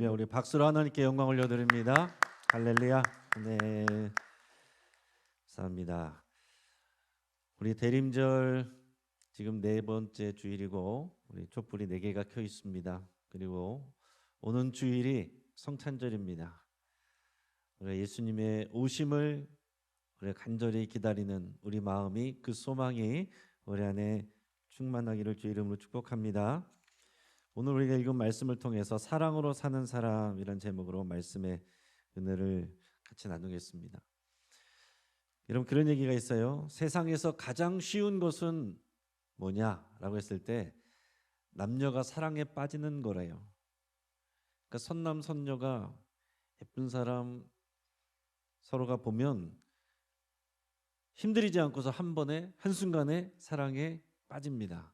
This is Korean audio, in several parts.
할렐루야. 우리 박수로 하나님께 영광 올려드립니다. 할렐루야. 네, 감사합니다. 우리 대림절 지금 네 번째 주일이고 우리 촛불이 4개가 켜 있습니다. 그리고 오는 주일이 성찬절입니다. 우리 예수님의 오심을 우리 간절히 기다리는 우리 마음이, 그 소망이 우리 안에 충만하기를 주의 이름으로 축복합니다. 오늘 우리가 읽은 말씀을 통해서 사랑으로 사는 사람이란 제목으로 말씀의 은혜를 같이 나누겠습니다. 여러분, 그런 얘기가 있어요. 세상에서 가장 쉬운 것은 뭐냐라고 했을 때 남녀가 사랑에 빠지는 거래요. 그러니까 선남 선녀가 예쁜 사람 서로가 보면 힘들이지 않고서 한 번에 한순간에 사랑에 빠집니다.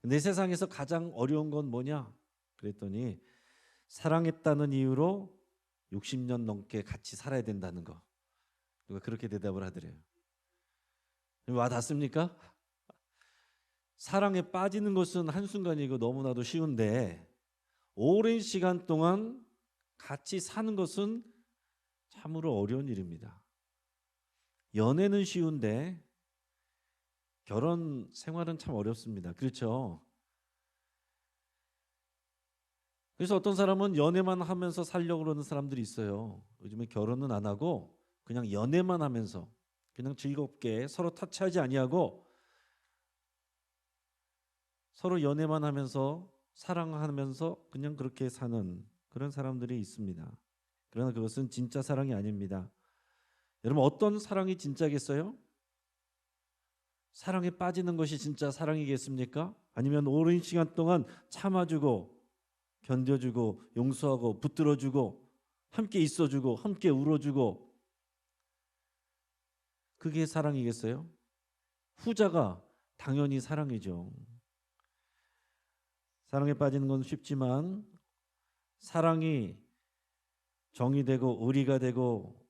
내 세상에서 가장 어려운 건 뭐냐? 그랬더니 사랑했다는 이유로 60년 넘게 같이 살아야 된다는 거. 누가 그렇게 대답을 하더래요. 와 닿습니까? 사랑에 빠지는 것은 한순간이고 너무나도 쉬운데 오랜 시간 동안 같이 사는 것은 참으로 어려운 일입니다. 연애는 쉬운데 결혼 생활은 참 어렵습니다. 그렇죠? 그래서 어떤 사람은 연애만 하면서 살려고 그러는 사람들이 있어요. 요즘에 결혼은 안 하고 그냥 연애만 하면서 그냥 즐겁게 서로 터치하지 아니하고 서로 연애만 하면서 사랑하면서 그냥 그렇게 사는 그런 사람들이 있습니다. 그러나 그것은 진짜 사랑이 아닙니다. 여러분, 어떤 사랑이 진짜겠어요? 사랑에 빠지는 것이 진짜 사랑이겠습니까? 아니면 오랜 시간 동안 참아주고 견뎌주고 용서하고 붙들어주고 함께 있어주고 함께 울어주고, 그게 사랑이겠어요? 후자가 당연히 사랑이죠. 사랑에 빠지는 건 쉽지만 사랑이 정이 되고 의리가 되고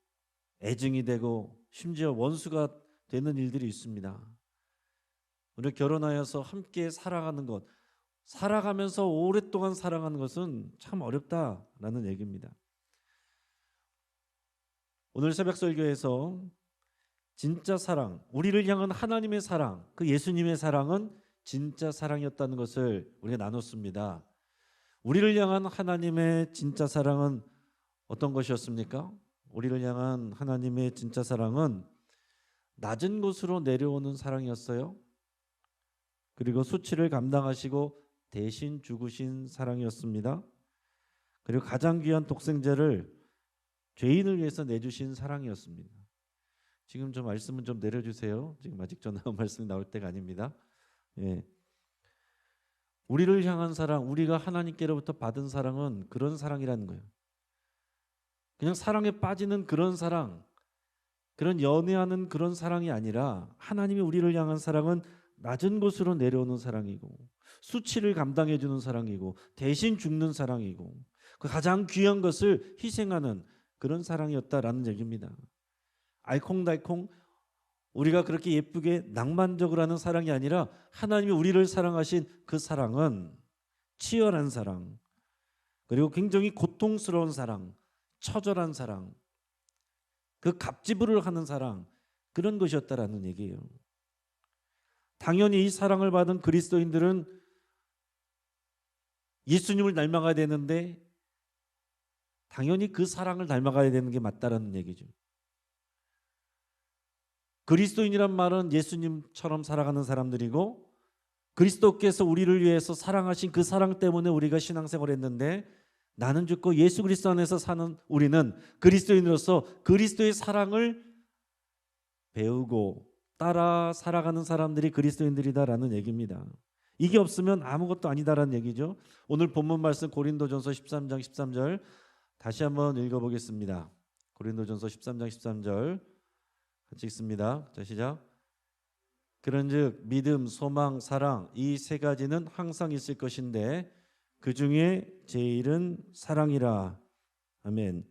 애증이 되고 심지어 원수가 되는 일들이 있습니다. 우리 결혼하여서 함께 살아가는 것, 살아가면서 오랫동안 살아가는 것은 참 어렵다라는 얘기입니다. 오늘 새벽 설교에서 진짜 사랑, 우리를 향한 하나님의 사랑, 그 예수님의 사랑은 진짜 사랑이었다는 것을 우리가 나눴습니다. 우리를 향한 하나님의 진짜 사랑은 어떤 것이었습니까? 우리를 향한 하나님의 진짜 사랑은 낮은 곳으로 내려오는 사랑이었어요. 그리고 수치를 감당하시고 대신 죽으신 사랑이었습니다. 그리고 가장 귀한 독생자를 죄인을 위해서 내주신 사랑이었습니다. 지금 좀 말씀은 좀 내려주세요. 지금 아직 전화 말씀이 나올 때가 아닙니다. 예. 우리를 향한 사랑, 우리가 하나님께로부터 받은 사랑은 그런 사랑이라는 거예요. 그냥 사랑에 빠지는 그런 사랑, 그런 연애하는 그런 사랑이 아니라 하나님이 우리를 향한 사랑은 낮은 곳으로 내려오는 사랑이고 수치를 감당해 주는 사랑이고 대신 죽는 사랑이고 그 가장 귀한 것을 희생하는 그런 사랑이었다라는 얘기입니다. 알콩달콩 우리가 그렇게 예쁘게 낭만적으로 하는 사랑이 아니라 하나님이 우리를 사랑하신 그 사랑은 치열한 사랑, 그리고 굉장히 고통스러운 사랑, 처절한 사랑, 그 갑질을 하는 사랑, 그런 것이었다라는 얘기예요. 당연히 이 사랑을 받은 그리스도인들은 예수님을 닮아가야 되는데 당연히 그 사랑을 닮아가야 되는 게 맞다라는 얘기죠. 그리스도인이란 말은 예수님처럼 살아가는 사람들이고 그리스도께서 우리를 위해서 사랑하신 그 사랑 때문에 우리가 신앙생활을 했는데 나는 죽고 예수 그리스도 안에서 사는 우리는 그리스도인으로서 그리스도의 사랑을 배우고 따라 살아가는 사람들이 그리스도인들이다라는 얘기입니다. 이게 없으면 아무것도 아니다라는 얘기죠. 오늘 본문 말씀 고린도전서 13장 13절 다시 한번 읽어보겠습니다. 고린도전서 13장 13절 같이 읽습니다. 자, 시작. 그런즉 믿음, 소망, 사랑 이 세 가지는 항상 있을 것인데 그 중에 제일은 사랑이라. 아멘.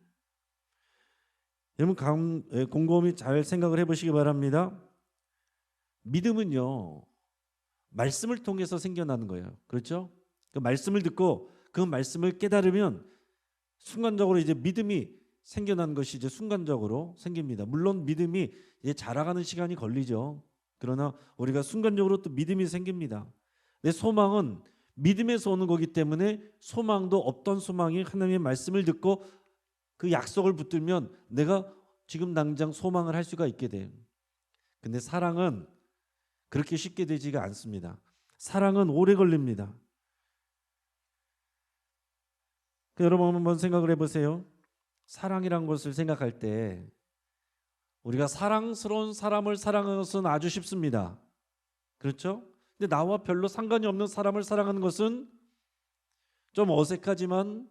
여러분 곰곰이 잘 생각을 해보시기 바랍니다. 믿음은요 말씀을 통해서 생겨나는 거예요. 그렇죠? 그 말씀을 듣고 그 말씀을 깨달으면 순간적으로 이제 믿음이 생겨난 것이 이제 순간적으로 생깁니다. 물론 믿음이 이제 자라가는 시간이 걸리죠. 그러나 우리가 순간적으로 또 믿음이 생깁니다. 내 소망은 믿음에서 오는 거기 때문에 소망도 없던 소망이 하나님의 말씀을 듣고 그 약속을 붙들면 내가 지금 당장 소망을 할 수가 있게 돼요. 근데 사랑은 그렇게 쉽게 되지가 않습니다. 사랑은 오래 걸립니다. 여러분 한번 생각을 해보세요. 사랑이란 것을 생각할 때 우리가 사랑스러운 사람을 사랑하는 것은 아주 쉽습니다. 그렇죠? 근데 나와 별로 상관이 없는 사람을 사랑하는 것은 좀 어색하지만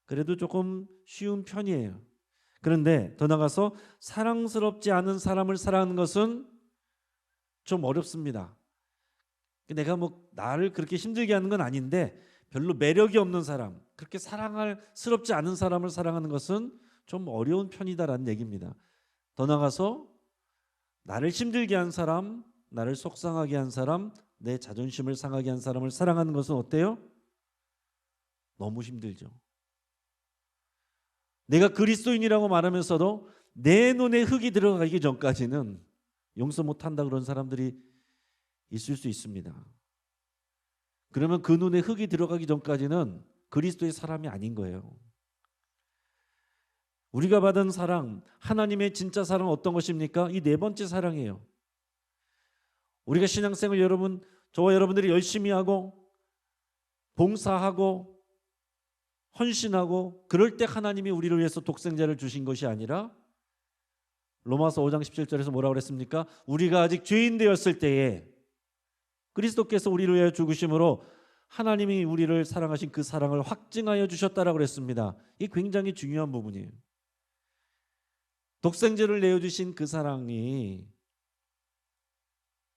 그래도 조금 쉬운 편이에요. 그런데 더 나아가서 사랑스럽지 않은 사람을 사랑하는 것은 좀 어렵습니다. 내가 뭐 나를 그렇게 힘들게 하는 건 아닌데 별로 매력이 없는 사람, 그렇게 사랑스럽지 않은 사람을 사랑하는 것은 좀 어려운 편이다라는 얘기입니다. 더 나아가서 나를 힘들게 한 사람, 나를 속상하게 한 사람, 내 자존심을 상하게 한 사람을 사랑하는 것은 어때요? 너무 힘들죠. 내가 그리스도인이라고 말하면서도 내 눈에 흙이 들어가기 전까지는 용서 못한다 그런 사람들이 있을 수 있습니다. 그러면 그 눈에 흙이 들어가기 전까지는 그리스도의 사람이 아닌 거예요. 우리가 받은 사랑, 하나님의 진짜 사랑은 어떤 것입니까? 이 네 번째 사랑이에요. 우리가 신앙생활 여러분, 저와 여러분들이 열심히 하고 봉사하고 헌신하고 그럴 때 하나님이 우리를 위해서 독생자를 주신 것이 아니라 로마서 5장 17절에서 뭐라고 그랬습니까? 우리가 아직 죄인 되었을 때에 그리스도께서 우리를 위하여 죽으심으로 하나님이 우리를 사랑하신 그 사랑을 확증하여 주셨다라고 그랬습니다. 이 굉장히 중요한 부분이에요. 독생자를 내어주신 그 사랑이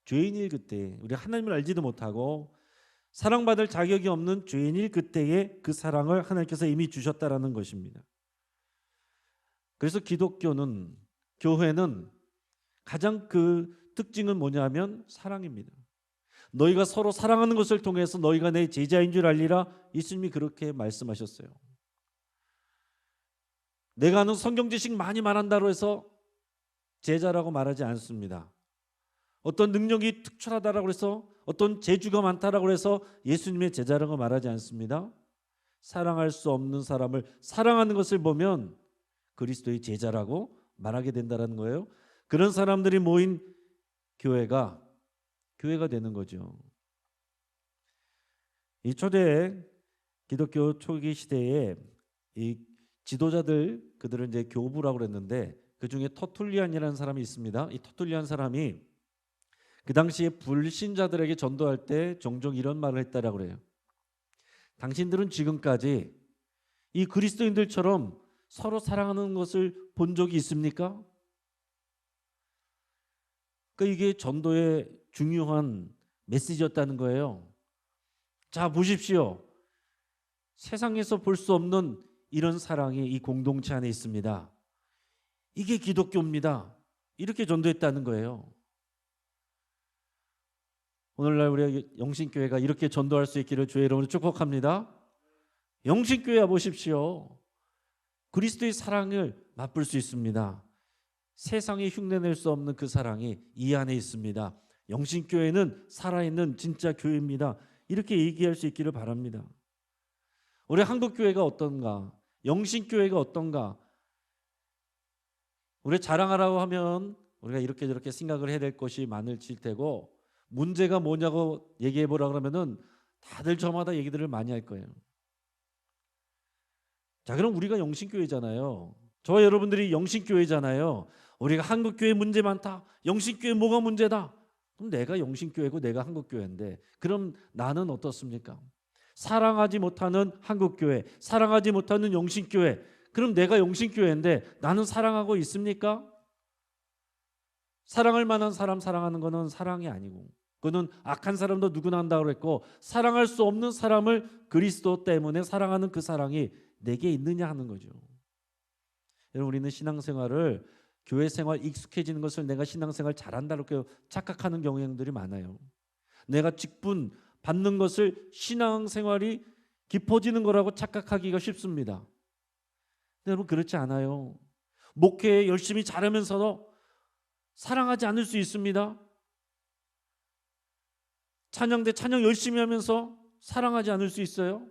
죄인일 그때, 우리 하나님을 알지도 못하고 사랑받을 자격이 없는 죄인일 그때에 그 사랑을 하나님께서 이미 주셨다라는 것입니다. 그래서 기독교는, 교회는 가장 그 특징은 뭐냐면 사랑입니다. 너희가 서로 사랑하는 것을 통해서 너희가 내 제자인 줄 알리라. 예수님이 그렇게 말씀하셨어요. 내가 아는 성경 지식 많이 말한다고 해서 제자라고 말하지 않습니다. 어떤 능력이 특출하다라고 해서 어떤 재주가 많다라고 해서 예수님의 제자라고 말하지 않습니다. 사랑할 수 없는 사람을 사랑하는 것을 보면 그리스도의 제자라고 말하게 된다는 거예요. 그런 사람들이 모인 교회가 되는 거죠. 이 초대 기독교 초기 시대에 이 지도자들, 그들은 이제 교부라고 그랬는데 그 중에 터툴리안이라는 사람이 있습니다. 이 터툴리안 사람이 그 당시에 불신자들에게 전도할 때 종종 이런 말을 했다라고 그래요. 당신들은 지금까지 이 그리스도인들처럼 서로 사랑하는 것을 본 적이 있습니까? 그러니까 이게 전도의 중요한 메시지였다는 거예요. 자, 보십시오. 세상에서 볼 수 없는 이런 사랑이 이 공동체 안에 있습니다. 이게 기독교입니다. 이렇게 전도했다는 거예요. 오늘날 우리 영신교회가 이렇게 전도할 수 있기를 주의 이름으로 축복합니다. 영신교회 보십시오. 그리스도의 사랑을 맛볼 수 있습니다. 세상에 흉내낼 수 없는 그 사랑이 이 안에 있습니다. 영신교회는 살아있는 진짜 교회입니다. 이렇게 얘기할 수 있기를 바랍니다. 우리 한국교회가 어떤가? 영신교회가 어떤가? 우리 자랑하라고 하면 우리가 이렇게 저렇게 생각을 해야 될 것이 많을 테고 문제가 뭐냐고 얘기해 보라 그러면은 다들 저마다 얘기들을 많이 할 거예요. 자, 그럼 우리가 영신교회잖아요. 저와 여러분들이 영신교회잖아요. 우리가 한국교회 문제 많다. 영신교회 뭐가 문제다? 그럼 내가 영신교회고 내가 한국교회인데 그럼 나는 어떻습니까? 사랑하지 못하는 한국교회, 사랑하지 못하는 영신교회. 그럼 내가 영신교회인데 나는 사랑하고 있습니까? 사랑할 만한 사람 사랑하는 거는 사랑이 아니고 그는 악한 사람도 누구나 한다고 그랬고 사랑할 수 없는 사람을 그리스도 때문에 사랑하는 그 사랑이 내게 있느냐 하는 거죠. 여러분, 우리는 신앙생활을 교회 생활 익숙해지는 것을 내가 신앙생활 잘한다고 착각하는 경향들이 많아요. 내가 직분 받는 것을 신앙생활이 깊어지는 거라고 착각하기가 쉽습니다. 근데 여러분 그렇지 않아요. 목회 열심히 잘하면서도 사랑하지 않을 수 있습니다. 찬양대 찬양 열심히 하면서 사랑하지 않을 수 있어요.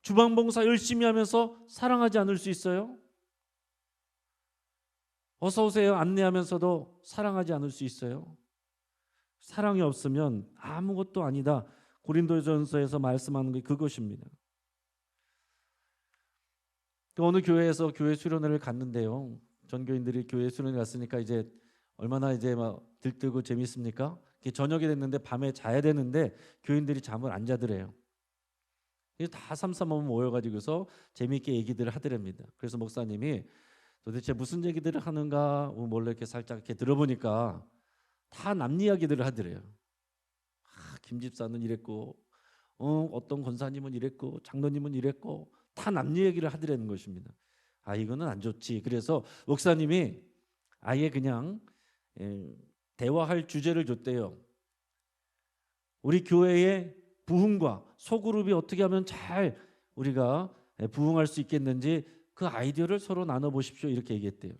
주방봉사 열심히 하면서 사랑하지 않을 수 있어요. 어서 오세요 안내하면서도 사랑하지 않을 수 있어요. 사랑이 없으면 아무것도 아니다. 고린도전서에서 말씀하는 게 그것입니다. 어느 교회에서 교회 수련회를 갔는데요. 전교인들이 교회 수련회 갔으니까 이제 얼마나 이제 막 들뜨고 재밌습니까? 저녁이 됐는데 밤에 자야 되는데 교인들이 잠을 안 자더래요. 다 삼삼오오 모여가지고서 재미있게 얘기들을 하더랍니다. 그래서 목사님이 도대체 무슨 얘기들을 하는가 몰래 이렇게 살짝 이렇게 들어보니까 다 남 이야기들을 하더래요. 김 집사는 이랬고, 어떤 권사님은 이랬고, 장로님은 이랬고, 다 남 얘기를 하더라는 것입니다. 이거는 안 좋지. 그래서 목사님이 아예 그냥 대화할 주제를 줬대요. 우리 교회의 부흥과 소그룹이 어떻게 하면 잘 우리가 부흥할 수 있겠는지 그 아이디어를 서로 나눠보십시오. 이렇게 얘기했대요.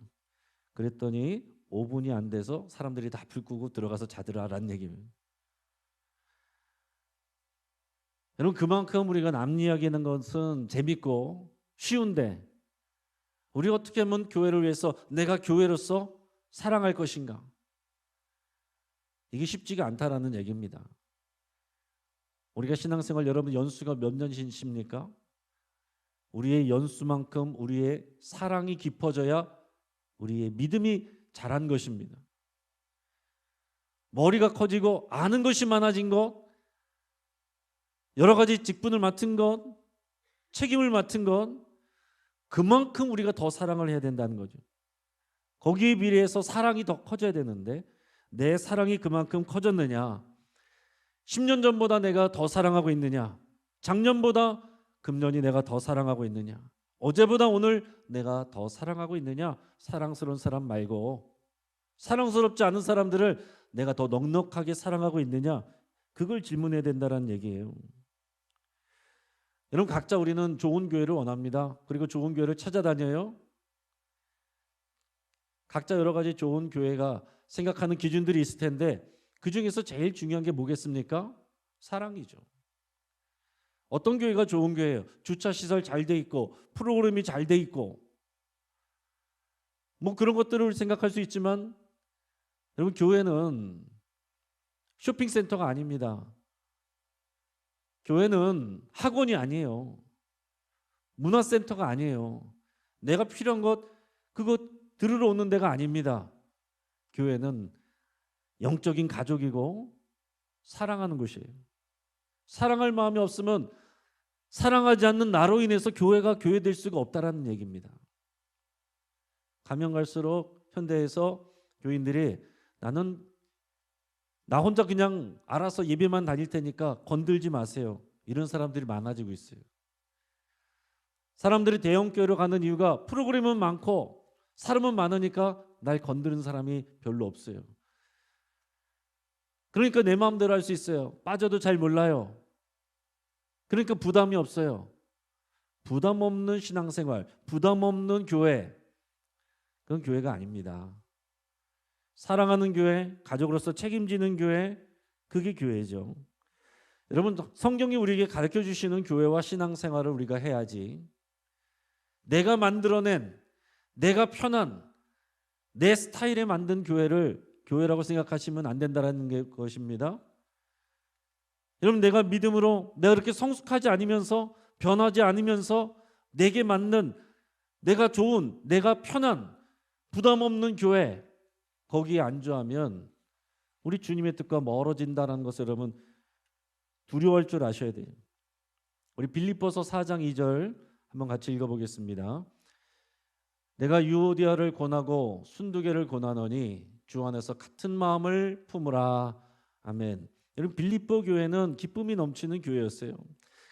그랬더니 5분이 안 돼서 사람들이 다 불 끄고 들어가서 자더라라는 얘기입니다. 여러분 그만큼 우리가 남 이야기하는 것은 재밌고 쉬운데 우리 어떻게 하면 교회를 위해서 내가 교회로서 사랑할 것인가? 이게 쉽지가 않다라는 얘기입니다. 우리가 신앙생활 여러분 연수가 몇 년이십니까? 우리의 연수만큼 우리의 사랑이 깊어져야 우리의 믿음이 자란 것입니다. 머리가 커지고 아는 것이 많아진 것, 여러 가지 직분을 맡은 것, 책임을 맡은 것, 그만큼 우리가 더 사랑을 해야 된다는 거죠. 거기에 비례해서 사랑이 더 커져야 되는데 내 사랑이 그만큼 커졌느냐? 10년 전보다 내가 더 사랑하고 있느냐? 작년보다 금년이 내가 더 사랑하고 있느냐? 어제보다 오늘 내가 더 사랑하고 있느냐? 사랑스러운 사람 말고 사랑스럽지 않은 사람들을 내가 더 넉넉하게 사랑하고 있느냐? 그걸 질문해야 된다는 얘기예요. 여러분 각자 우리는 좋은 교회를 원합니다. 그리고 좋은 교회를 찾아다녀요. 각자 여러 가지 좋은 교회가 생각하는 기준들이 있을 텐데 그 중에서 제일 중요한 게 뭐겠습니까? 사랑이죠. 어떤 교회가 좋은 교회예요? 주차 시설 잘 돼 있고 프로그램이 잘 돼 있고 뭐 그런 것들을 생각할 수 있지만 여러분 교회는 쇼핑센터가 아닙니다. 교회는 학원이 아니에요. 문화센터가 아니에요. 내가 필요한 것 그거 들으러 오는 데가 아닙니다. 교회는 영적인 가족이고 사랑하는 곳이에요. 사랑할 마음이 없으면 사랑하지 않는 나로 인해서 교회가 교회될 수가 없다라는 얘기입니다. 가면 갈수록 현대에서 교인들이 나는 나 혼자 그냥 알아서 예배만 다닐 테니까 건들지 마세요. 이런 사람들이 많아지고 있어요. 사람들이 대형교회로 가는 이유가 프로그램은 많고 사람은 많으니까 날 건드는 사람이 별로 없어요. 그러니까 내 마음대로 할 수 있어요. 빠져도 잘 몰라요. 그러니까 부담이 없어요. 부담 없는 신앙생활, 부담 없는 교회, 그건 교회가 아닙니다. 사랑하는 교회, 가족으로서 책임지는 교회, 그게 교회죠. 여러분 성경이 우리에게 가르쳐 주시는 교회와 신앙생활을 우리가 해야지 내가 만들어낸 내가 편한 내 스타일에 만든 교회를 교회라고 생각하시면 안 된다는 것입니다. 여러분 내가 믿음으로 내가 그렇게 성숙하지 않으면서 변하지 않으면서 내게 맞는 내가 좋은 내가 편한 부담 없는 교회 거기에 안주하면 우리 주님의 뜻과 멀어진다는 것을 여러분 두려워할 줄 아셔야 돼요. 우리 빌립보서 4장 2절 한번 같이 읽어보겠습니다. 내가 유오디아를 권하고 순두개를 권하노니 주 안에서 같은 마음을 품으라. 아멘. 여러분 빌립보 교회는 기쁨이 넘치는 교회였어요.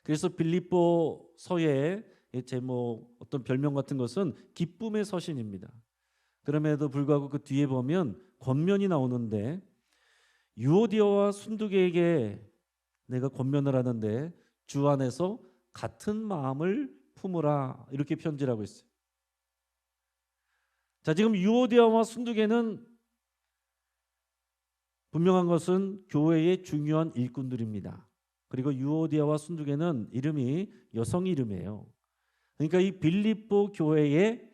그래서 빌립보 서의 제목 어떤 별명 같은 것은 기쁨의 서신입니다. 그럼에도 불구하고 그 뒤에 보면 권면이 나오는데 유오디아와 순두개에게 내가 권면을 하는데 주 안에서 같은 마음을 품으라 이렇게 편지를 하고 있어요. 자, 지금 유오디아와 순두계는 분명한 것은 교회의 중요한 일꾼들입니다. 그리고 유오디아와 순두계는 이름이 여성 이름이에요. 그러니까 이 빌립보 교회의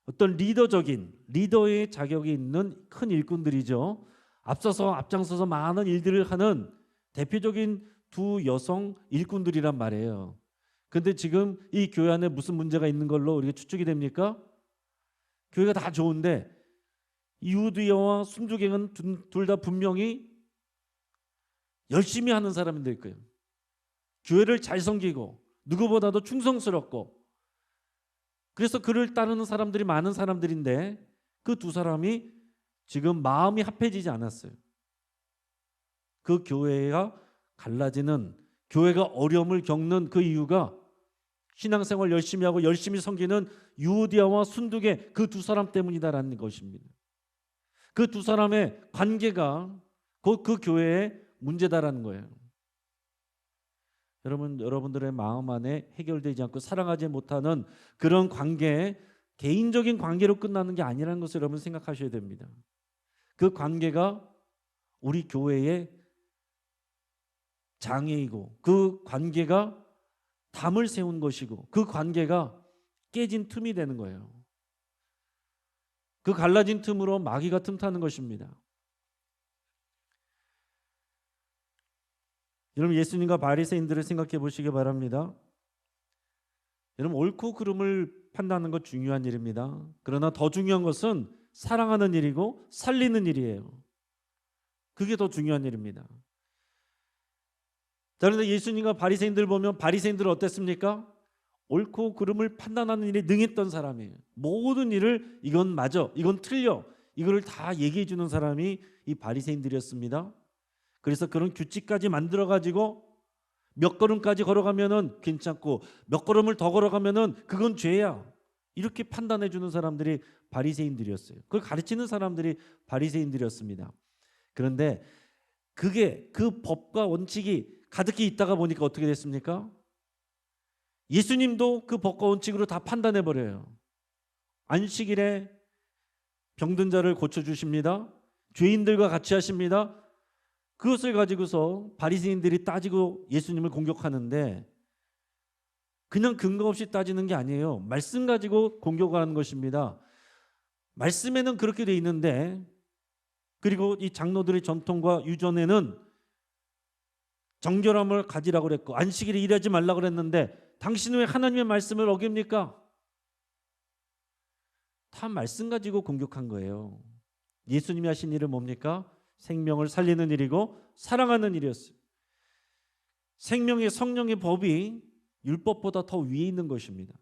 어떤 리더의 자격이 있는 큰 일꾼들이죠. 앞장서서 많은 일들을 하는 대표적인 두 여성 일꾼들이란 말이에요. 근데 지금 이 교회 안에 무슨 문제가 있는 걸로 우리가 추측이 됩니까? 교회가 다 좋은데 유오디아와 순두계는 둘 다 분명히 열심히 하는 사람들 거예요. 교회를 잘 섬기고 누구보다도 충성스럽고, 그래서 그를 따르는 사람들이 많은 사람들인데 그 두 사람이 지금 마음이 합해지지 않았어요. 그 교회가 갈라지는, 교회가 어려움을 겪는 그 이유가 신앙생활 열심히 하고 열심히 섬기는 유오디아와 순두계 그 두 사람 때문이다라는 것입니다. 그 두 사람의 관계가 그 교회의 문제다라는 거예요. 여러분들의 마음 안에 해결되지 않고 사랑하지 못하는 그런 관계, 개인적인 관계로 끝나는 게 아니라는 것을 여러분 생각하셔야 됩니다. 그 관계가 우리 교회의 장애이고, 그 관계가 담을 세운 것이고, 그 관계가 깨진 틈이 되는 거예요. 그 갈라진 틈으로 마귀가 틈타는 것입니다. 여러분, 예수님과 바리새인들을 생각해 보시기 바랍니다. 여러분, 옳고 그름을 판단하는 것 중요한 일입니다. 그러나 더 중요한 것은 사랑하는 일이고 살리는 일이에요. 그게 더 중요한 일입니다. 자, 그런데 예수님과 바리새인들 보면 바리새인들은 어땠습니까? 옳고 그름을 판단하는 일에 능했던 사람이에요. 모든 일을 이건 맞아, 이건 틀려, 이거를 다 얘기해 주는 사람이 이 바리새인들이었습니다. 그래서 그런 규칙까지 만들어 가지고 몇 걸음까지 걸어가면은 괜찮고 몇 걸음을 더 걸어가면은 그건 죄야, 이렇게 판단해 주는 사람들이 바리새인들이었어요. 그걸 가르치는 사람들이 바리새인들이었습니다. 그런데 그게 그 법과 원칙이 가득히 있다가 보니까 어떻게 됐습니까? 예수님도 그 법과 원칙으로 다 판단해 버려요. 안식일에 병든 자를 고쳐 주십니다. 죄인들과 같이 하십니다. 그것을 가지고서 바리새인들이 따지고 예수님을 공격하는데, 그냥 근거 없이 따지는 게 아니에요. 말씀 가지고 공격하는 것입니다. 말씀에는 그렇게 돼 있는데, 그리고 이 장로들의 전통과 유전에는 정결함을 가지라고 그랬고 안식일에 일하지 말라고 그랬는데 당신은 왜 하나님의 말씀을 어깁니까? 다 말씀 가지고 공격한 거예요. 예수님이 하신 일은 뭡니까? 생명을 살리는 일이고 사랑하는 일이었어요. 생명의 성령의 법이 율법보다 더 위에 있는 것입니다.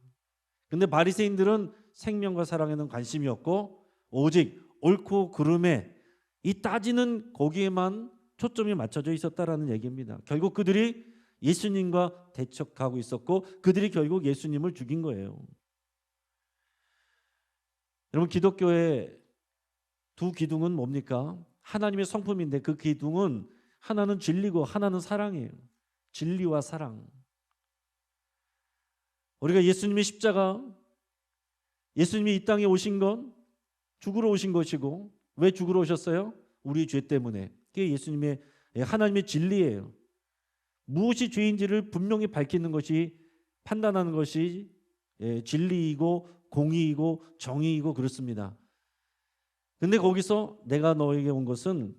근데 바리새인들은 생명과 사랑에는 관심이 없고 오직 옳고 그름에 이 따지는 거기에만 초점이 맞춰져 있었다라는 얘기입니다. 결국 그들이 예수님과 대척하고 있었고 그들이 결국 예수님을 죽인 거예요. 여러분, 기독교의 두 기둥은 뭡니까? 하나님의 성품인데 그 기둥은 하나는 진리고 하나는 사랑이에요. 진리와 사랑. 우리가 예수님의 십자가, 예수님이 이 땅에 오신 건 죽으러 오신 것이고, 왜 죽으러 오셨어요? 우리 죄 때문에. 그게 예수님의 하나님의 진리예요. 무엇이 죄인지를 분명히 밝히는 것이, 판단하는 것이 진리이고 공의이고 정의이고 그렇습니다. 근데 거기서 내가 너에게 온 것은,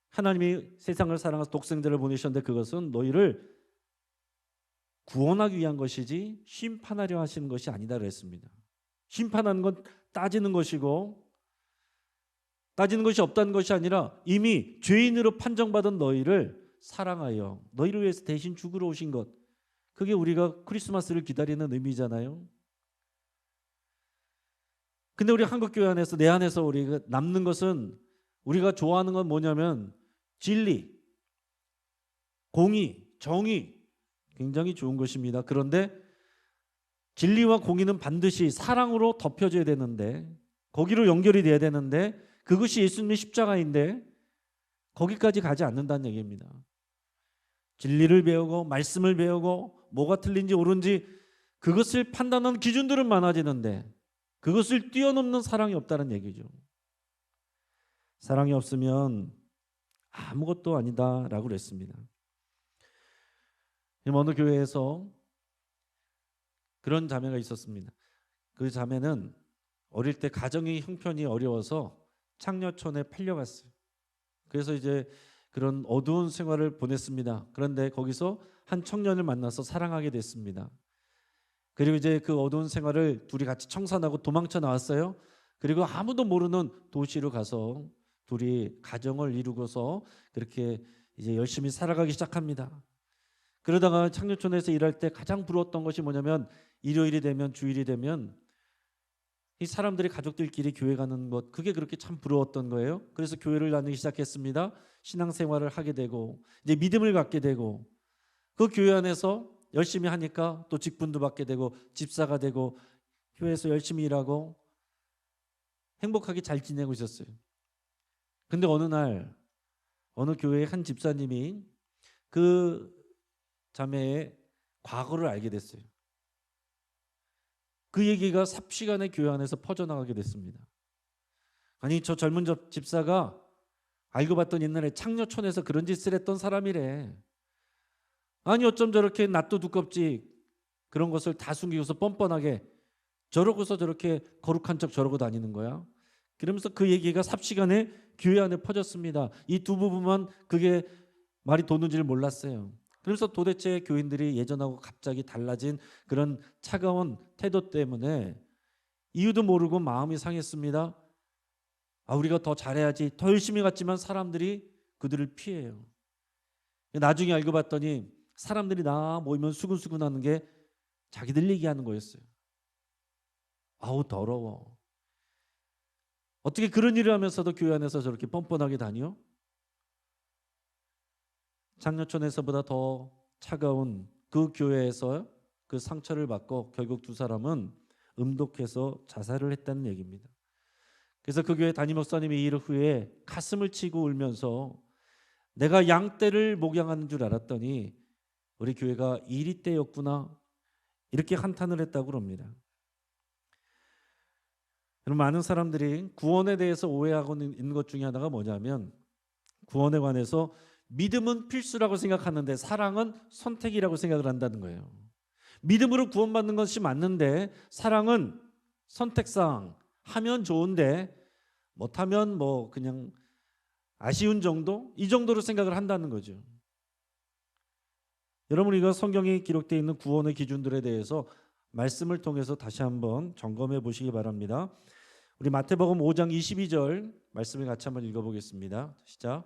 하나님이 세상을 사랑하사 독생자를 보내셨는데 그것은 너희를 구원하기 위한 것이지 심판하려 하시는 것이 아니다 그랬습니다. 심판하는 건 따지는 것이고, 따지는 것이 없다는 것이 아니라 이미 죄인으로 판정받은 너희를 사랑하여 너희를 위해서 대신 죽으러 오신 것, 그게 우리가 크리스마스를 기다리는 의미잖아요. 근데 우리 한국교회 안에서, 내 안에서 우리가 남는 것은, 우리가 좋아하는 건 뭐냐면 진리, 공의, 정의, 굉장히 좋은 것입니다. 그런데 진리와 공의는 반드시 사랑으로 덮여져야 되는데, 거기로 연결이 돼야 되는데, 그것이 예수님의 십자가인데 거기까지 가지 않는다는 얘기입니다. 진리를 배우고 말씀을 배우고 뭐가 틀린지 옳은지 그것을 판단하는 기준들은 많아지는데 그것을 뛰어넘는 사랑이 없다는 얘기죠. 사랑이 없으면 아무것도 아니다라고 그랬습니다. 어느 교회에서 그런 자매가 있었습니다. 그 자매는 어릴 때 가정의 형편이 어려워서 창녀촌에 팔려갔어요. 그래서 이제 그런 어두운 생활을 보냈습니다. 그런데 거기서 한 청년을 만나서 사랑하게 됐습니다. 그리고 이제 그 어두운 생활을 둘이 같이 청산하고 도망쳐 나왔어요. 그리고 아무도 모르는 도시로 가서 둘이 가정을 이루고서 그렇게 이제 열심히 살아가기 시작합니다. 그러다가 창녀촌에서 일할 때 가장 부러웠던 것이 뭐냐면 일요일이 되면 주일이 되면 이 사람들이 가족들끼리 교회 가는 것, 그게 그렇게 참 부러웠던 거예요. 그래서 교회를 다니기 시작했습니다. 신앙생활을 하게 되고 이제 믿음을 갖게 되고 그 교회 안에서 열심히 하니까 또 직분도 받게 되고 집사가 되고 교회에서 열심히 일하고 행복하게 잘 지내고 있었어요. 근데 어느 날 어느 교회의 한 집사님이 그 자매의 과거를 알게 됐어요. 그 얘기가 삽시간에 교회 안에서 퍼져나가게 됐습니다. 아니, 저 젊은 집사가 알고 봤더니 옛날에 창녀촌에서 그런 짓을 했던 사람이래. 아니, 어쩜 저렇게 낯도 두껍지 그런 것을 다 숨기고서 뻔뻔하게 저러고서 저렇게 거룩한 척 저러고 다니는 거야. 그러면서 그 얘기가 삽시간에 교회 안에 퍼졌습니다. 이 두 부부만 그게 말이 도는지를 몰랐어요. 그래서 도대체 교인들이 예전하고 갑자기 달라진 그런 차가운 태도 때문에 이유도 모르고 마음이 상했습니다. 우리가 더 잘해야지, 더 열심히 갔지만 사람들이 그들을 피해요. 나중에 알고 봤더니 사람들이 나 모이면 수근수근하는 게 자기들 얘기하는 거였어요. 아우, 더러워. 어떻게 그런 일을 하면서도 교회 안에서 저렇게 뻔뻔하게 다녀? 창녀촌에서보다 더 차가운 그 교회에서 그 상처를 받고 결국 두 사람은 음독해서 자살을 했다는 얘기입니다. 그래서 그 교회 담임 목사님이 이 일 후에 가슴을 치고 울면서 내가 양떼를 목양하는 줄 알았더니 우리 교회가 이리떼였구나, 이렇게 한탄을 했다고 그럽니다. 많은 사람들이 구원에 대해서 오해하고 있는 것 중에 하나가 뭐냐면 구원에 관해서 믿음은 필수라고 생각하는데 사랑은 선택이라고 생각을 한다는 거예요. 믿음으로 구원받는 것이 맞는데 사랑은 선택상 하면 좋은데 못하면 뭐 그냥 아쉬운 정도? 이 정도로 생각을 한다는 거죠. 여러분, 우리가 성경에 기록되어 있는 구원의 기준들에 대해서 말씀을 통해서 다시 한번 점검해 보시기 바랍니다. 우리 마태복음 5장 22절 말씀을 같이 한번 읽어보겠습니다. 시작.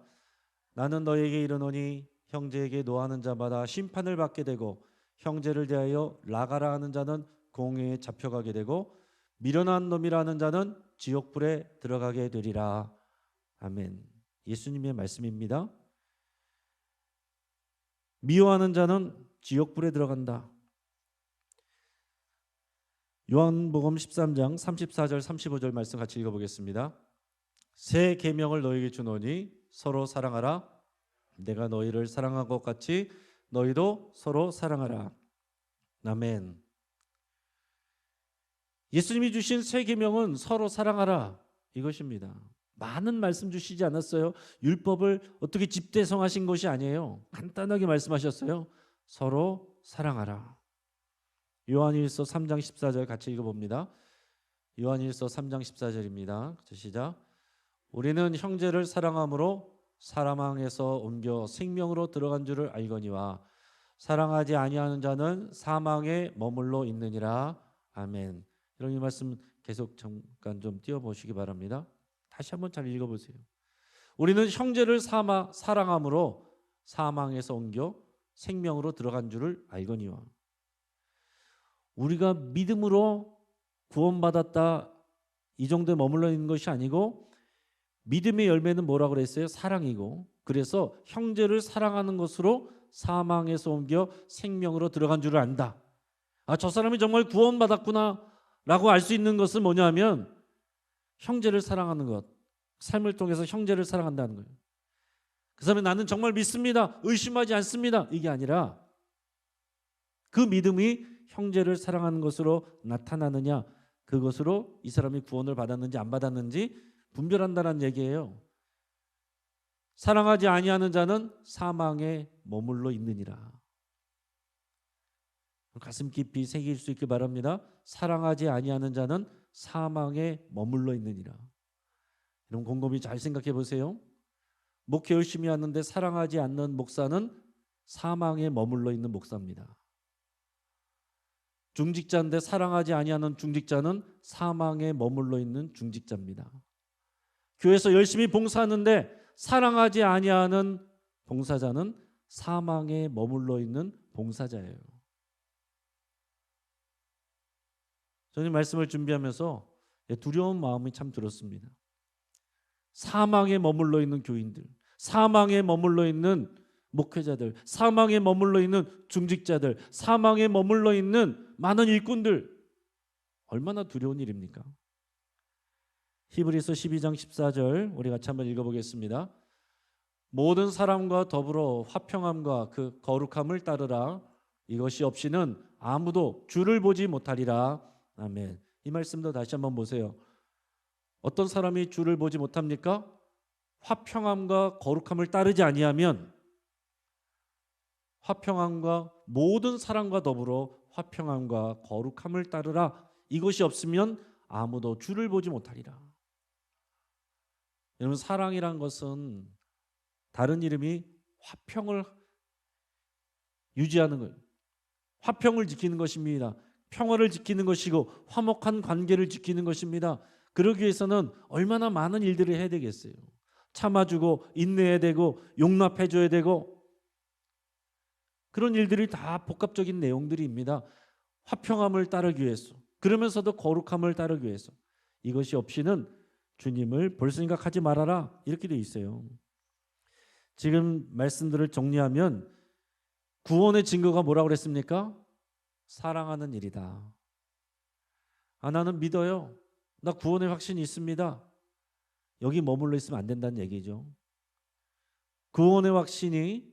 나는 너에게 이르노니 형제에게 노하는 자마다 심판을 받게 되고 형제를 대하여 나가라 하는 자는 공회에 잡혀가게 되고 미련한 놈이라 하는 자는 지옥불에 들어가게 되리라. 아멘. 예수님의 말씀입니다. 미워하는 자는 지옥불에 들어간다. 요한복음 13장 34절 35절 말씀 같이 읽어보겠습니다. 새 계명을 너에게 주노니 서로 사랑하라. 내가 너희를 사랑한 것 같이 너희도 서로 사랑하라. 아멘. 예수님이 주신 새 계명은 서로 사랑하라, 이것입니다. 많은 말씀 주시지 않았어요. 율법을 어떻게 집대성하신 것이 아니에요. 간단하게 말씀하셨어요. 서로 사랑하라. 요한일서 3장 14절 같이 읽어봅니다. 요한일서 3장 14절입니다. 시작. 우리는 형제를 사랑함으로 사망에서 옮겨 생명으로 들어간 줄을 알거니와 사랑하지 아니하는 자는 사망에 머물러 있느니라. 아멘. 이런 이 말씀 계속 잠깐 좀 띄워보시기 바랍니다. 다시 한번 잘 읽어보세요. 우리는 형제를 사랑함으로 사망에서 옮겨 생명으로 들어간 줄을 알거니와. 우리가 믿음으로 구원받았다, 이 정도에 머물러 있는 것이 아니고 믿음의 열매는 뭐라고 그랬어요? 사랑이고, 그래서 형제를 사랑하는 것으로 사망에서 옮겨 생명으로 들어간 줄을 안다. 저 사람이 정말 구원받았구나 라고 알 수 있는 것은 뭐냐면 형제를 사랑하는 것, 삶을 통해서 형제를 사랑한다는 거예요. 그 사람이 나는 정말 믿습니다, 의심하지 않습니다, 이게 아니라 그 믿음이 형제를 사랑하는 것으로 나타나느냐, 그것으로 이 사람이 구원을 받았는지 안 받았는지 분별한다는 얘기예요. 사랑하지 아니하는 자는 사망에 머물러 있느니라. 가슴 깊이 새길 수 있길 바랍니다. 사랑하지 아니하는 자는 사망에 머물러 있느니라. 여러분 곰곰이 잘 생각해 보세요. 목회 열심히 하는데 사랑하지 않는 목사는 사망에 머물러 있는 목사입니다. 중직자인데 사랑하지 아니하는 중직자는 사망에 머물러 있는 중직자입니다. 교회에서 열심히 봉사하는데 사랑하지 아니하는 봉사자는 사망에 머물러 있는 봉사자예요. 저는 말씀을 준비하면서 두려운 마음이 참 들었습니다. 사망에 머물러 있는 교인들, 사망에 머물러 있는 목회자들, 사망에 머물러 있는 중직자들, 사망에 머물러 있는 많은 일꾼들, 얼마나 두려운 일입니까? 히브리서 12장 14절 우리 같이 한번 읽어보겠습니다. 모든 사람과 더불어 화평함과 그 거룩함을 따르라. 이것이 없이는 아무도 주를 보지 못하리라. 아멘. 이 말씀도 다시 한번 보세요. 어떤 사람이 주를 보지 못합니까? 화평함과 거룩함을 따르지 아니하면, 화평함과 모든 사람과 더불어 화평함과 거룩함을 따르라. 이것이 없으면 아무도 주를 보지 못하리라. 여러분 사랑이란 것은 다른 이름이 화평을 유지하는 것, 화평을 지키는 것입니다. 평화를 지키는 것이고 화목한 관계를 지키는 것입니다. 그러기 위해서는 얼마나 많은 일들을 해야 되겠어요. 참아주고 인내해야 되고 용납해줘야 되고, 그런 일들이 다 복합적인 내용들입니다. 화평함을 따르기 위해서, 그러면서도 거룩함을 따르기 위해서. 이것이 없이는 주님을 볼 생각하지 말아라, 이렇게 돼 있어요. 지금 말씀들을 정리하면 구원의 증거가 뭐라고 그랬습니까? 사랑하는 일이다. 나는 믿어요. 나 구원의 확신이 있습니다. 여기 머물러 있으면 안 된다는 얘기죠. 구원의 확신이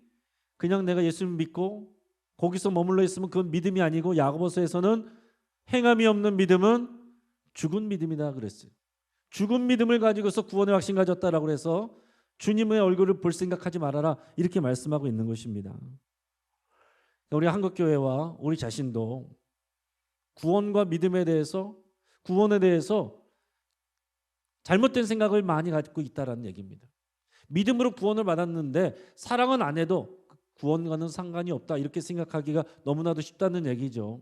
그냥 내가 예수님 믿고 거기서 머물러 있으면 그건 믿음이 아니고, 야고보서에서는 행함이 없는 믿음은 죽은 믿음이다 그랬어요. 죽은 믿음을 가지고서 구원의 확신 가졌다라고 해서 주님의 얼굴을 볼 생각하지 말아라, 이렇게 말씀하고 있는 것입니다. 우리 한국교회와 우리 자신도 구원과 믿음에 대해서, 구원에 대해서 잘못된 생각을 많이 갖고 있다라는 얘기입니다. 믿음으로 구원을 받았는데 사랑은 안 해도 구원과는 상관이 없다, 이렇게 생각하기가 너무나도 쉽다는 얘기죠.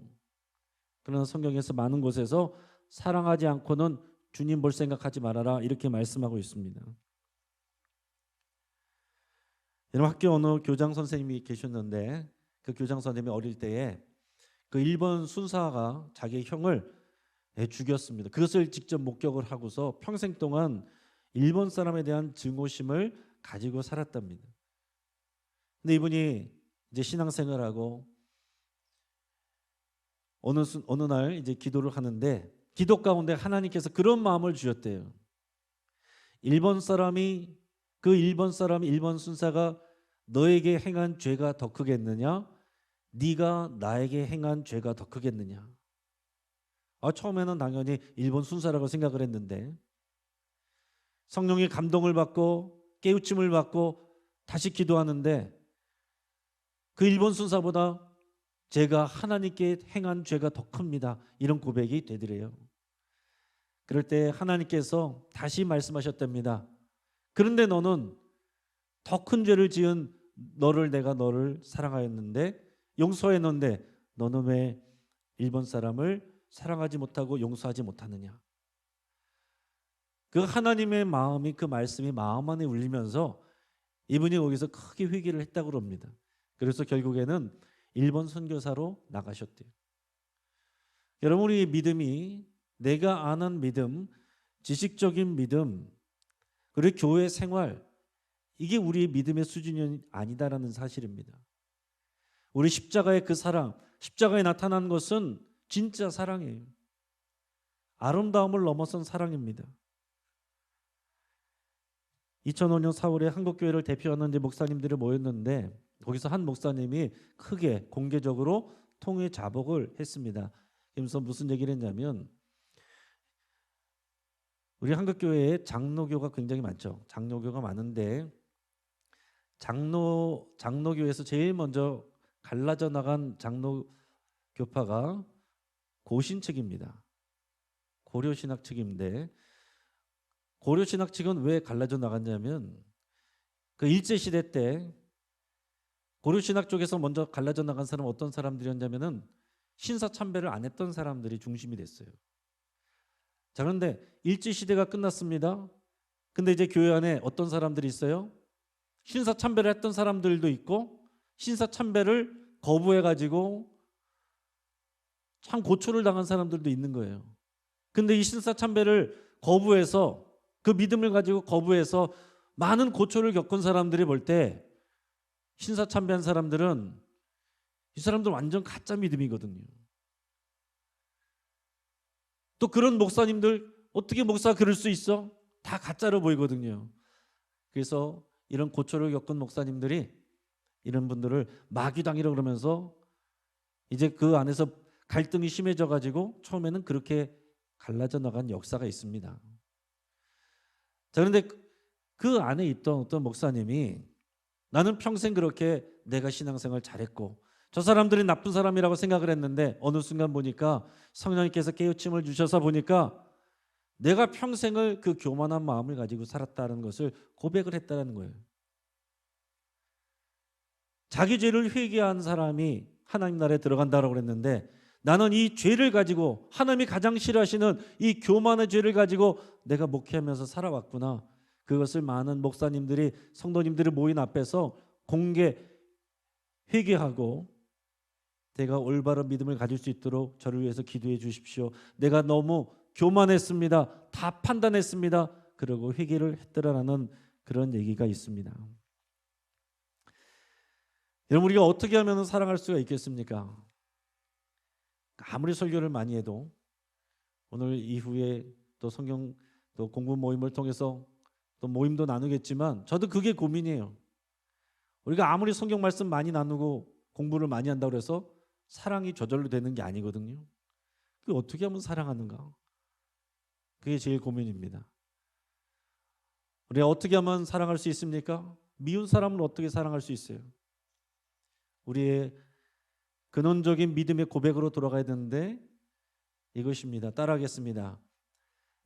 그러나 성경에서 많은 곳에서 사랑하지 않고는 주님 볼 생각하지 말아라, 이렇게 말씀하고 있습니다. 여러분 학교 어느 교장 선생님이 계셨는데, 그 교장 선생님이 어릴 때에 그 일본 순사가 자기 형을 죽였습니다. 그것을 직접 목격을 하고서 평생 동안 일본 사람에 대한 증오심을 가지고 살았답니다. 근데 이분이 이제 신앙생활하고 어느 날 이제 기도를 하는데, 기도 가운데 하나님께서 그런 마음을 주셨대요. 일본 사람이 일본 순사가 너에게 행한 죄가 더 크겠느냐? 네가 나에게 행한 죄가 더 크겠느냐? 처음에는 당연히 일본 순사라고 생각을 했는데, 성령의 감동을 받고 깨우침을 받고 다시 기도하는데, 그 일본 순사보다 제가 하나님께 행한 죄가 더 큽니다, 이런 고백이 되더래요. 그럴 때 하나님께서 다시 말씀하셨답니다. 그런데 너는 더 큰 죄를 지은 내가 너를 사랑하였는데 용서했는데 너는 왜 일본 사람을 사랑하지 못하고 용서하지 못하느냐? 그 하나님의 마음이, 그 말씀이 마음 안에 울리면서 이분이 거기서 크게 회개를 했다고 합니다. 그래서 결국에는 일본 선교사로 나가셨대요. 여러분, 우리 믿음이 내가 아는 믿음, 지식적인 믿음, 그리고 교회 생활, 이게 우리의 믿음의 수준이 아니다라는 사실입니다. 우리 십자가의 그 사랑, 십자가에 나타난 것은 진짜 사랑이에요. 아름다움을 넘어선 사랑입니다. 2005년 4월에 한국교회를 대표하는 목사님들이 모였는데, 거기서 한 목사님이 크게 공개적으로 통회 자복을 했습니다. 그래서 무슨 얘기를 했냐면 우리 한국교회에 장로교가 굉장히 많죠. 장로교가 많은데 장로교에서 제일 먼저 갈라져 나간 장로교파가 고신 측입니다. 고려신학 측인데 고려신학 측은 왜 갈라져 나갔냐면 그 일제시대 때 고려신학 쪽에서 먼저 갈라져 나간 사람은 어떤 사람들이었냐면은 신사참배를 안 했던 사람들이 중심이 됐어요. 자, 그런데 일제시대가 끝났습니다. 근데 이제 교회 안에 어떤 사람들이 있어요? 신사참배를 했던 사람들도 있고 신사참배를 거부해가지고 참 고초를 당한 사람들도 있는 거예요. 근데 이 신사참배를 거부해서 그 믿음을 가지고 거부해서 많은 고초를 겪은 사람들이 볼 때 신사참배한 사람들은 이 사람들 완전 가짜 믿음이거든요. 또 그런 목사님들 어떻게 목사가 그럴 수 있어? 다 가짜로 보이거든요. 그래서 이런 고초를 겪은 목사님들이 이런 분들을 마귀당이라고 그러면서 이제 그 안에서 갈등이 심해져 가지고 처음에는 그렇게 갈라져 나간 역사가 있습니다. 자, 그런데 그 안에 있던 어떤 목사님이 나는 평생 그렇게 내가 신앙생활 잘했고 저 사람들이 나쁜 사람이라고 생각을 했는데 어느 순간 보니까 성령님께서 깨우침을 주셔서 보니까 내가 평생을 그 교만한 마음을 가지고 살았다는 것을 고백을 했다는 거예요. 자기 죄를 회개한 사람이 하나님 나라에 들어간다고 그랬는데 나는 이 죄를 가지고 하나님이 가장 싫어하시는 이 교만의 죄를 가지고 내가 목회하면서 살아왔구나. 그것을 많은 목사님들이 성도님들이 모인 앞에서 공개 회개하고 내가 올바른 믿음을 가질 수 있도록 저를 위해서 기도해 주십시오. 내가 너무 교만했습니다. 다 판단했습니다. 그러고 회개를 했더라라는 그런 얘기가 있습니다. 여러분, 우리가 어떻게 하면 사랑할 수가 있겠습니까? 아무리 설교를 많이 해도 오늘 이후에 또 성경 또 공부 모임을 통해서 또 모임도 나누겠지만 저도 그게 고민이에요. 우리가 아무리 성경 말씀 많이 나누고 공부를 많이 한다고 해서 사랑이 저절로 되는 게 아니거든요. 그게 어떻게 하면 사랑하는가? 그게 제일 고민입니다. 우리가 어떻게 하면 사랑할 수 있습니까? 미운 사람을 어떻게 사랑할 수 있어요? 우리의 근원적인 믿음의 고백으로 돌아가야 되는데 이것입니다. 따라하겠습니다.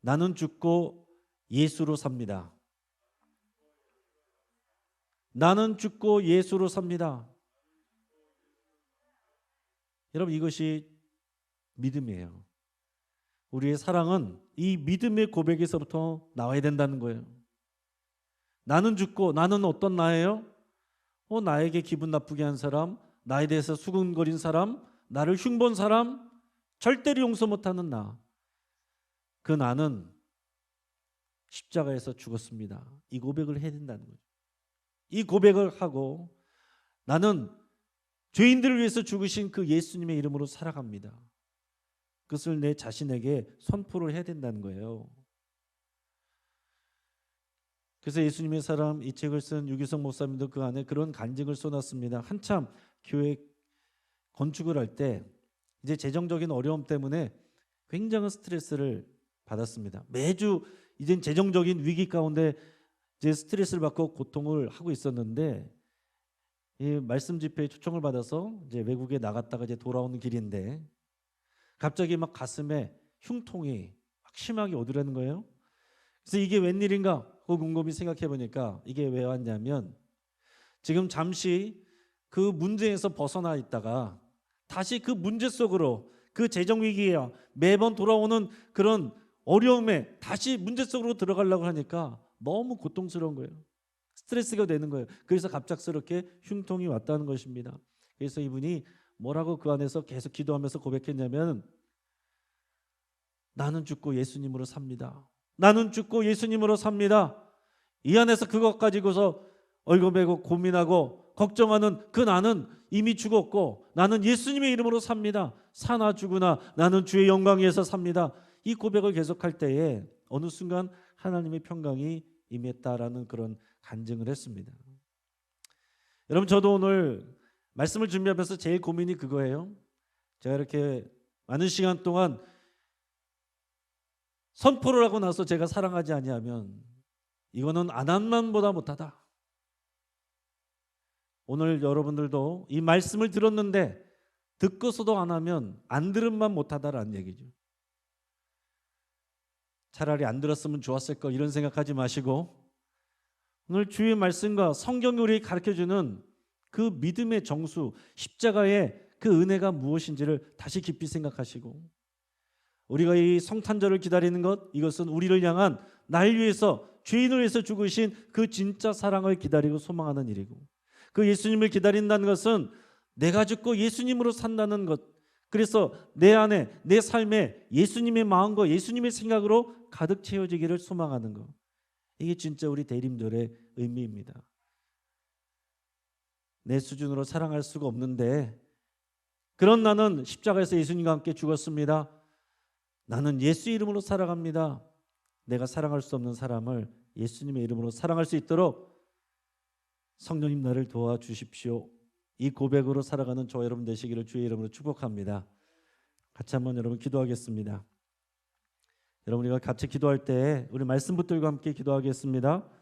나는 죽고 예수로 삽니다. 나는 죽고 예수로 삽니다. 여러분, 이것이 믿음이에요. 우리의 사랑은 이 믿음의 고백에서부터 나와야 된다는 거예요. 나는 죽고 나는 어떤 나예요? 나에게 기분 나쁘게 한 사람, 나에 대해서 수근거린 사람, 나를 흉본 사람, 절대로 용서 못하는 나. 그 나는 십자가에서 죽었습니다. 이 고백을 해야 된다는 거죠. 이 고백을 하고 나는 죄인들을 위해서 죽으신 그 예수님의 이름으로 살아갑니다. 그것을 내 자신에게 선포를 해야 된다는 거예요. 그래서 예수님의 사람 이 책을 쓴 유기성 목사님도 그 안에 그런 간증을 써놨습니다. 한참 교회 건축을 할 때 이제 재정적인 어려움 때문에 굉장한 스트레스를 받았습니다. 매주 이젠 재정적인 위기 가운데 이제 스트레스를 받고 고통을 하고 있었는데 이 말씀 집회에 초청을 받아서 이제 외국에 나갔다가 이제 돌아오는 길인데 갑자기 막 가슴에 흉통이 막 심하게 오더라는 거예요. 그래서 이게 웬일인가 그 곰곰이 생각해 보니까 이게 왜 왔냐면 지금 잠시 그 문제에서 벗어나 있다가 다시 그 문제 속으로 그 재정 위기에 매번 돌아오는 그런 어려움에 다시 문제 속으로 들어가려고 하니까 너무 고통스러운 거예요. 스트레스가 되는 거예요. 그래서 갑작스럽게 흉통이 왔다는 것입니다. 그래서 이분이 뭐라고 그 안에서 계속 기도하면서 고백했냐면 나는 죽고 예수님으로 삽니다. 나는 죽고 예수님으로 삽니다. 이 안에서 그것 가지고서 얼거매고 고민하고 걱정하는 그 나는 이미 죽었고 나는 예수님의 이름으로 삽니다. 사나 죽으나 나는 주의 영광 위에서 삽니다. 이 고백을 계속할 때에 어느 순간 하나님의 평강이 임했다라는 그런 간증을 했습니다. 여러분, 저도 오늘 말씀을 준비하면서 제일 고민이 그거예요. 제가 이렇게 많은 시간 동안 선포를 하고 나서 제가 사랑하지 아니하면 이거는 안 한 만보다 못하다. 오늘 여러분들도 이 말씀을 들었는데 듣고서도 안 하면 안 들은 만 못하다라는 얘기죠. 차라리 안 들었으면 좋았을 거 이런 생각하지 마시고 오늘 주의 말씀과 성경이 우리에게 가르쳐주는 그 믿음의 정수, 십자가의 그 은혜가 무엇인지를 다시 깊이 생각하시고 우리가 이 성탄절을 기다리는 것, 이것은 우리를 향한 날 위해서 죄인을 위해서 죽으신 그 진짜 사랑을 기다리고 소망하는 일이고 그 예수님을 기다린다는 것은 내가 죽고 예수님으로 산다는 것, 그래서 내 안에 내 삶에 예수님의 마음과 예수님의 생각으로 가득 채워지기를 소망하는 것, 이게 진짜 우리 대림절의 의미입니다. 내 수준으로 사랑할 수가 없는데 그런 나는 십자가에서 예수님과 함께 죽었습니다. 나는 예수 이름으로 살아갑니다. 내가 사랑할 수 없는 사람을 예수님의 이름으로 사랑할 수 있도록 성령님 나를 도와주십시오. 이 고백으로 살아가는 저 여러분 되시기를 주의 이름으로 축복합니다. 같이 한번 여러분 기도하겠습니다. 여러분 우리가 같이 기도할 때 우리 말씀 붙들과 함께 기도하겠습니다.